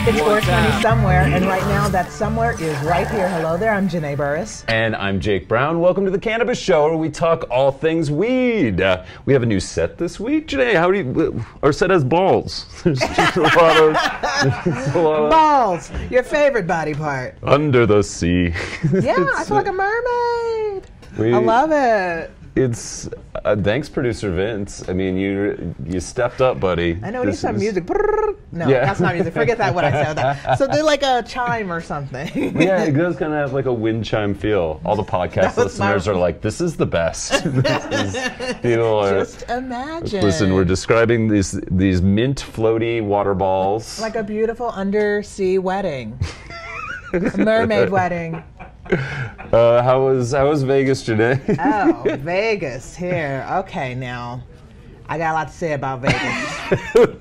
It's 420 somewhere, and right now that somewhere is right here. Hello there, I'm Janae Burris. And I'm Jake Browne. Welcome to the Cannabis Show, where we talk all things weed. We have a new set this week. Janae, how do you... Our set has balls. There's just a lot of... Balls, your favorite body part. Under the sea. Yeah, I feel like a mermaid. I love it. It's thanks, producer Vince. I mean, you stepped up, buddy. I know, it needs some music. No, that's not music. Forget that, what I said. That. So they're like a chime or something. Yeah, it does kind of have like a wind chime feel. All the podcast listeners are like, this is the best. Just imagine. Listen, we're describing these mint floaty water balls. Like a beautiful undersea wedding. A mermaid wedding. How was Vegas, Janae? Oh, Vegas here. Okay, now I got a lot to say about Vegas.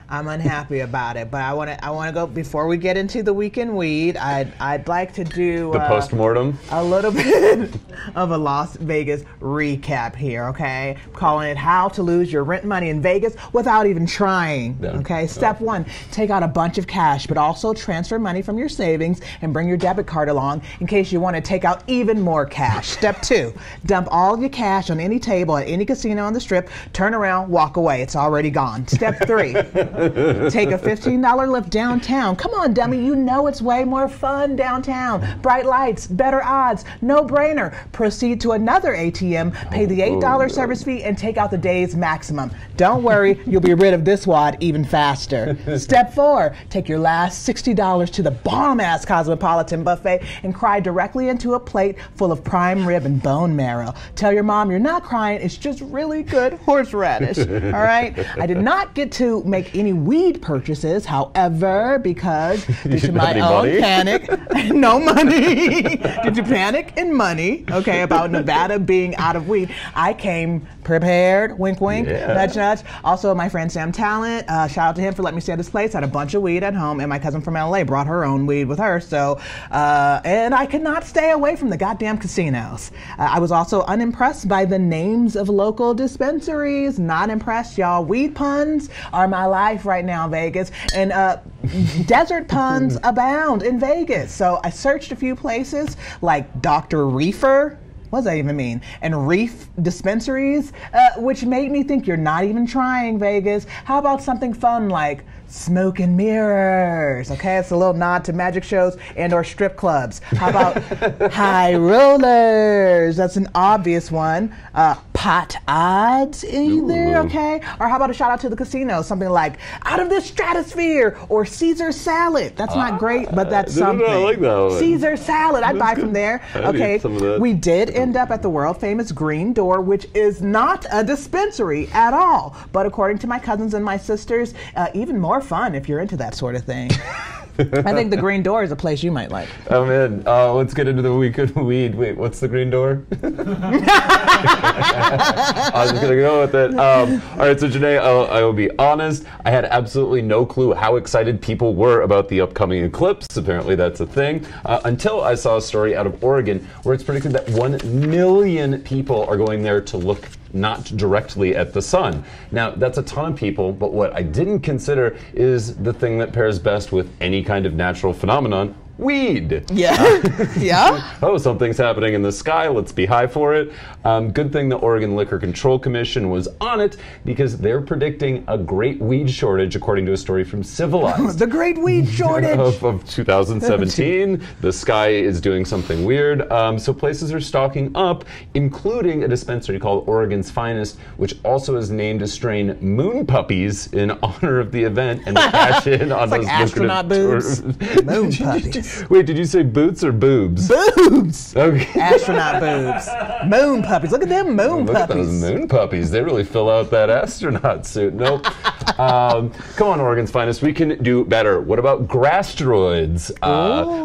I'm unhappy about it, but I want to go before we get into the weekend weed. I'd like to do the postmortem, a little bit of a Las Vegas recap here. Okay, I'm calling it "How to Lose Your Rent Money in Vegas Without Even Trying." Okay, step one: take out a bunch of cash, but also transfer money from your savings and bring your debit card along in case you want to take out even more cash. Step two: dump all of your cash on any table at any casino on the Strip. Turn around, walk away. It's already gone. Step three. Take a $15 lift downtown. Come on, dummy, you know it's way more fun downtown. Bright lights, better odds, no brainer. Proceed to another ATM, pay the $8 service fee, and take out the day's maximum. Don't worry, you'll be rid of this wad even faster. Step four, take your last $60 to the bomb-ass Cosmopolitan buffet and cry directly into a plate full of prime rib and bone marrow. Tell your mom you're not crying, it's just really good horseradish. All right? I did not get to make any weed purchases, however, because due to my own panic, no money, due to panic and money, okay, about Nevada being out of weed, I came prepared, wink, wink, nudge, nudge. Also, my friend Sam Talent, shout out to him for letting me stay at his place, had a bunch of weed at home, and my cousin from LA brought her own weed with her, so, and I could not stay away from the goddamn casinos. I was also unimpressed by the names of local dispensaries, not impressed, y'all. Weed puns are my life right now, Vegas, and desert puns abound in Vegas. So I searched a few places like Dr. Reefer. What does that even mean? And reef dispensaries, which made me think you're not even trying, Vegas. How about something fun like smoke and mirrors? Okay, it's a little nod to magic shows and or strip clubs. How about high rollers? That's an obvious one. Pot odds either, okay? Or how about a shout out to the casino? Something like Out of the Stratosphere or Caesar Salad. That's not great, but that's something. I like that one. Caesar Salad, I'd buy from there. Okay, we did end up at the world famous Green Door, which is not a dispensary at all. But according to my cousins and my sisters, even more fun if you're into that sort of thing. I think the Green Door is a place you might like. I'm in. Let's get into the week of weed. Wait, what's the Green Door? I was just going to go with it. All right, so Janae, I will be honest. I had absolutely no clue how excited people were about the upcoming Eclipse. Apparently that's a thing. Until I saw a story out of Oregon where it's predicted that 1 million people are going there to look not directly at the sun. Now, that's a ton of people, but what I didn't consider is the thing that pairs best with any kind of natural phenomenon, weed. Yeah. Yeah. Oh, something's happening in the sky. Let's be high for it. Good thing the Oregon Liquor Control Commission was on it because they're predicting a great weed shortage, according to a story from Civilized. The great weed shortage of 2017. The sky is doing something weird. So places are stocking up, including a dispensary called Oregon's Finest, which also has named a strain Moon Puppies in honor of the event and cash in on those like astronaut boobs. Moon Puppies. Wait, did you say boots or boobs? Boobs! Okay. Astronaut boobs. Moon puppies. Look at them moon Look puppies. Look at those moon puppies. They really fill out that astronaut suit. Nope. Come on, Oregon's Finest. We can do better. What about grasteroids?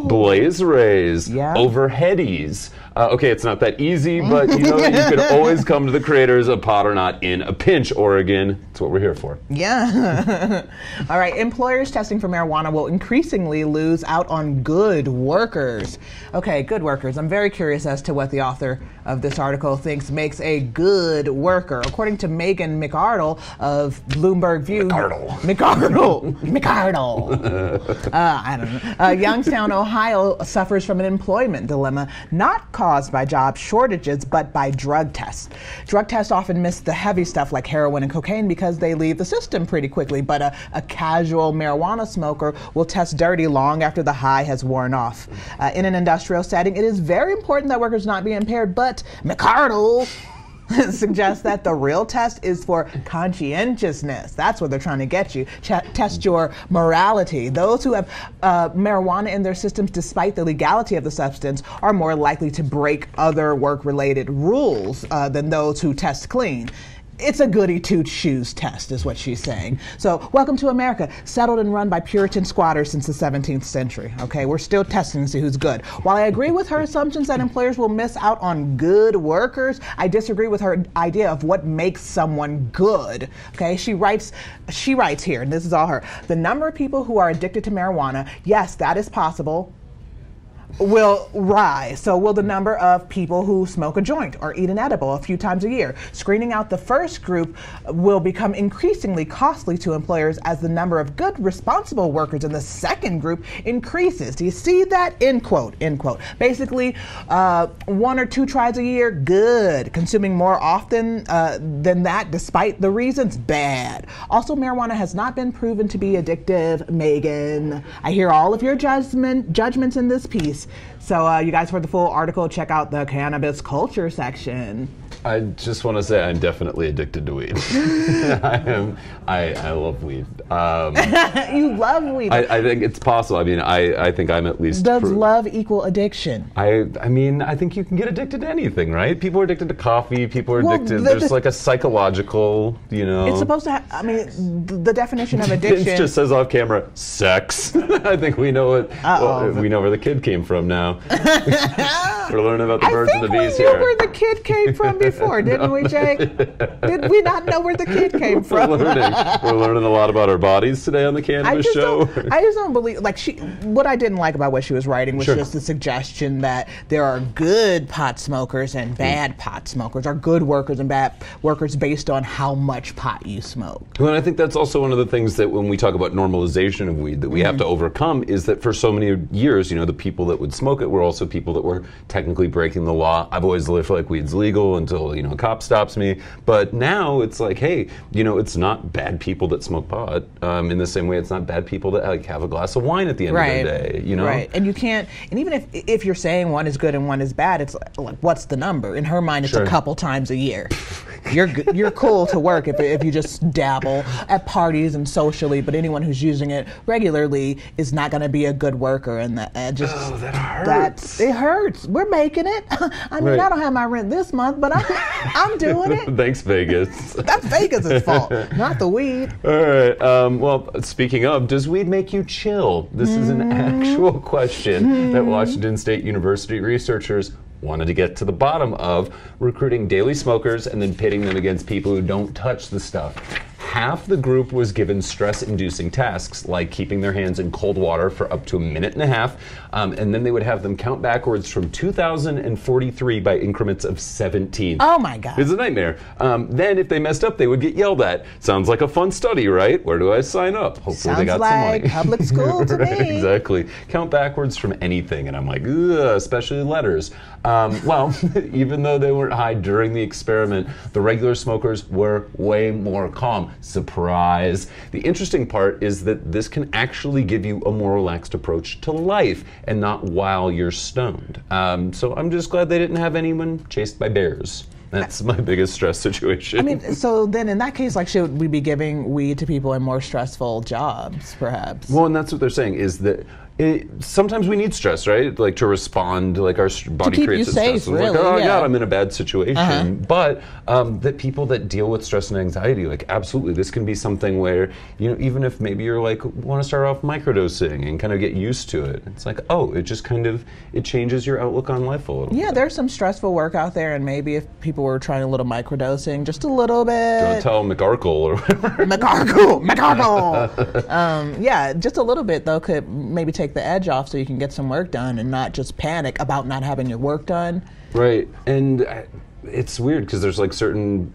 Blaze rays? Yeah. Overheadies? Okay, it's not that easy, but you know, you could always come to the creators of Pot or Not in a pinch, Oregon. That's what we're here for. Yeah. All right, employers testing for marijuana will increasingly lose out on good workers. Okay, good workers. I'm very curious as to what the author of this article thinks makes a good worker. According to Megan McArdle of Bloomberg View, McArdle. I don't know. Youngstown, Ohio suffers from an employment dilemma not caused by job shortages, but by drug tests. Drug tests often miss the heavy stuff like heroin and cocaine because they leave the system pretty quickly, but a casual marijuana smoker will test dirty long after the high has worn off. In an industrial setting, it is very important that workers not be impaired, but McArdle suggests that the real test is for conscientiousness. That's what they're trying to get you. Test your morality. Those who have marijuana in their systems despite the legality of the substance are more likely to break other work-related rules than those who test clean. It's a goody two-shoes test, is what she's saying. So, welcome to America, settled and run by Puritan squatters since the 17th century. Okay, we're still testing to see who's good. While I agree with her assumptions that employers will miss out on good workers, I disagree with her idea of what makes someone good. Okay, she writes here, and this is all her. The number of people who are addicted to marijuana, yes, that is possible, will rise. So will the number of people who smoke a joint or eat an edible a few times a year. Screening out the first group will become increasingly costly to employers as the number of good, responsible workers in the second group increases. Do you see that? End quote, end quote. Basically, 1 or 2 tries a year, good. Consuming more often than that, despite the reasons, bad. Also, marijuana has not been proven to be addictive, Megan. I hear all of your judgments in this piece. So you guys, for the full article, check out the Cannabis Culture section. I just want to say I'm definitely addicted to weed. I love weed. You love weed. I think it's possible. I mean, I think I'm at least... Does love equal addiction? I mean, I think you can get addicted to anything, right? People are addicted to coffee. People are addicted. There's like a psychological, you know... It's supposed to have... I mean, the definition of addiction... It just says off camera, sex. I think we know it. Well, we know where the kid came from now. We're learning about the birds and the bees here. I think we knew where the kid came from before, didn't we, Jake? Did we not know where the kid came from? We're learning a lot about our bodies today on the Cannabis Show. I just don't believe, like, what I didn't like about what she was writing was just the suggestion that there are good pot smokers and bad pot smokers, or good workers and bad workers based on how much pot you smoke. Well, and I think that's also one of the things that when we talk about normalization of weed that we have to overcome is that for so many years, you know, the people that would smoke it were also people that were technically breaking the law. I've always lived like weed's legal until, you know, a cop stops me. But now it's like, hey, you know, it's not bad people that smoke pot. In the same way, it's not bad people that like have a glass of wine at the end of the day, you know? Right, and you can't, and even if you're saying one is good and one is bad, it's like, what's the number? In her mind, it's a couple times a year. You're cool to work if you just dabble at parties and socially, but anyone who's using it regularly is not going to be a good worker, and that hurts. It hurts. We're making it. I mean, I don't have my rent this month, but I'm doing it. Thanks, Vegas. That's Vegas' fault, not the weed. All right. Well, speaking of, does weed make you chill? This is an actual question that Washington State University researchers wanted to get to the bottom of, recruiting daily smokers and then pitting them against people who don't touch the stuff. Half the group was given stress-inducing tasks, like keeping their hands in cold water for up to 1.5 minutes, and then they would have them count backwards from 2043 by increments of 17. Oh my God. It's a nightmare. Then if they messed up, they would get yelled at. Sounds like a fun study, right? Where do I sign up? Hopefully they got some money. Sounds like public school to right, me. Exactly. Count backwards from anything, and I'm like, ugh, especially letters. Well, even though they weren't high during the experiment, the regular smokers were way more calm. Surprise. The interesting part is that this can actually give you a more relaxed approach to life and not while you're stoned. So I'm just glad they didn't have anyone chased by bears. That's my biggest stress situation. I mean, so then in that case, like, should we be giving weed to people in more stressful jobs, perhaps? Well, and that's what they're saying, is that sometimes we need stress, right? Like to respond, like our body creates stress. Really, like, oh God, I'm in a bad situation. But that people that deal with stress and anxiety, like absolutely, this can be something where, you know, even if maybe you're like, want to start off microdosing and kind of get used to it, it's like, oh, it just kind of, it changes your outlook on life a little bit. There's some stressful work out there, and maybe if people were trying a little microdosing, just a little bit. Don't tell McArkle or whatever. McArkle. Yeah, just a little bit though could maybe take the edge off so you can get some work done and not just panic about not having your work done. Right. And it's weird because there's like certain,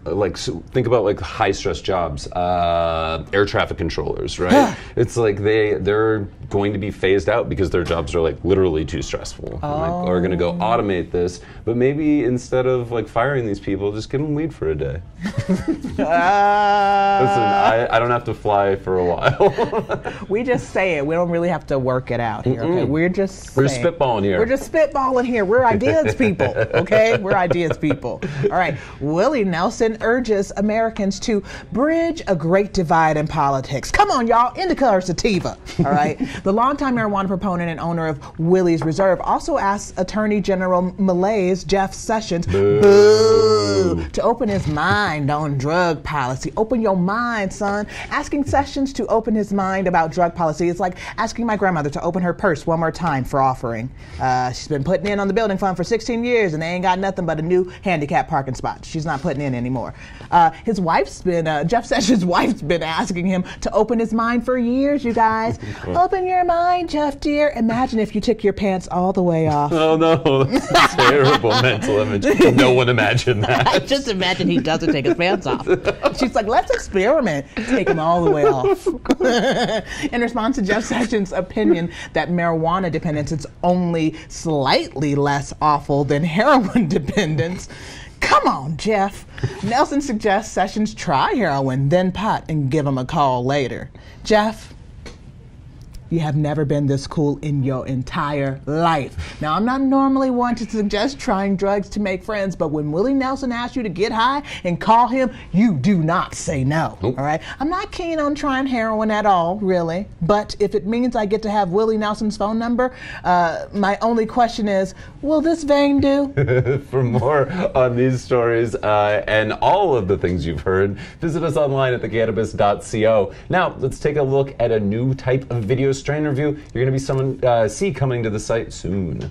think about like high stress jobs, air traffic controllers, right? It's like they're going to be phased out because their jobs are like literally too stressful. Oh. Like, we're going to go automate this, but maybe instead of like firing these people, just give them weed for a day. Listen, I don't have to fly for a while. We just say it. We don't really have to work it out here. Okay? We're spitballing here. We're just spitballing here. We're ideas people. Okay, we're ideas people. All right. Willie Nelson urges Americans to bridge a great divide in politics. Come on, y'all. Indica or sativa. All right. The longtime marijuana proponent and owner of Willie's Reserve also asked Attorney General Malay's Jeff Sessions to open his mind on drug policy. Open your mind, son. Asking Sessions to open his mind about drug policy is like asking my grandmother to open her purse one more time for offering. She's been putting in on the building fund for 16 years and they ain't got nothing but a new handicap parking spot. She's not putting in anymore. His wife's been, Jeff Sessions' wife's been asking him to open his mind for years, you guys. Open your mind, Jeff, dear. Imagine if you took your pants all the way off. Oh no, that's a terrible mental image. No one imagined that. Just imagine he doesn't take his pants off. She's like, let's experiment. Take them all the way off. In response to Jeff Sessions' opinion that marijuana dependence is only slightly less awful than heroin dependence, come on, Jeff. Nelson suggests Sessions try heroin, then pot, and give him a call later. Jeff, you have never been this cool in your entire life. Now, I'm not normally one to suggest trying drugs to make friends, but when Willie Nelson asks you to get high and call him, you do not say no, all right? I'm not keen on trying heroin at all, really, but if it means I get to have Willie Nelson's phone number, my only question is, will this vein do? For more on these stories and all of the things you've heard, visit us online at thecannabist.co. Now, let's take a look at a new type of video strain review you're going to be see coming to the site soon.